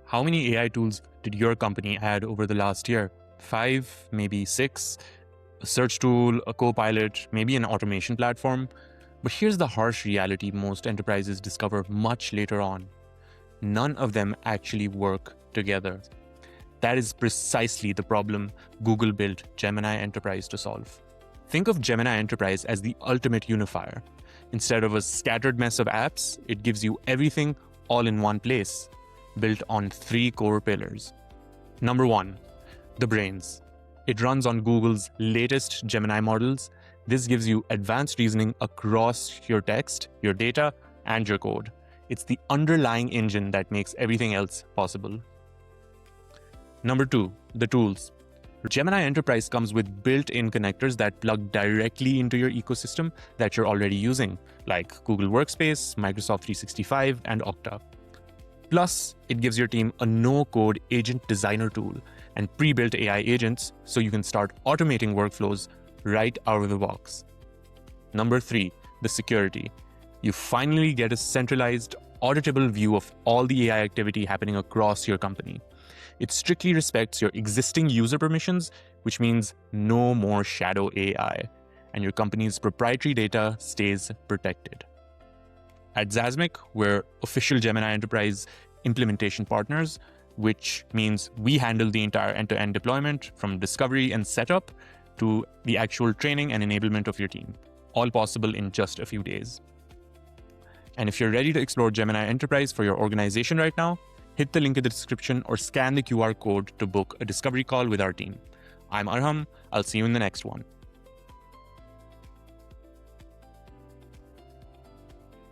How many AI tools did your company add over the last year? 5, maybe 6? A search tool, a co-pilot, maybe an automation platform? But here's the harsh reality most enterprises discover much later on. None of them actually work together. That is precisely the problem Google built Gemini Enterprise to solve. Think of Gemini Enterprise as the ultimate unifier. Instead of a scattered mess of apps, it gives you everything all in one place, built on 3 core pillars. Number 1, the brains. It runs on Google's latest Gemini models. This gives you advanced reasoning across your text, your data, and your code. It's the underlying engine that makes everything else possible. Number 2, the tools. Gemini Enterprise comes with built-in connectors that plug directly into your ecosystem that you're already using, like Google Workspace, Microsoft 365, and Okta. Plus, it gives your team a no-code agent designer tool and pre-built AI agents so you can start automating workflows right out of the box. Number 3, the security. You finally get a centralized, auditable view of all the AI activity happening across your company. It strictly respects your existing user permissions, which means no more shadow AI, and your company's proprietary data stays protected. At Zasmic, we're official Gemini Enterprise implementation partners, which means we handle the entire end-to-end deployment from discovery and setup to the actual training and enablement of your team, all possible in just a few days. And if you're ready to explore Gemini Enterprise for your organization right now, hit the link in the description or scan the QR code to book a discovery call with our team. I'm Arham. I'll see you in the next one.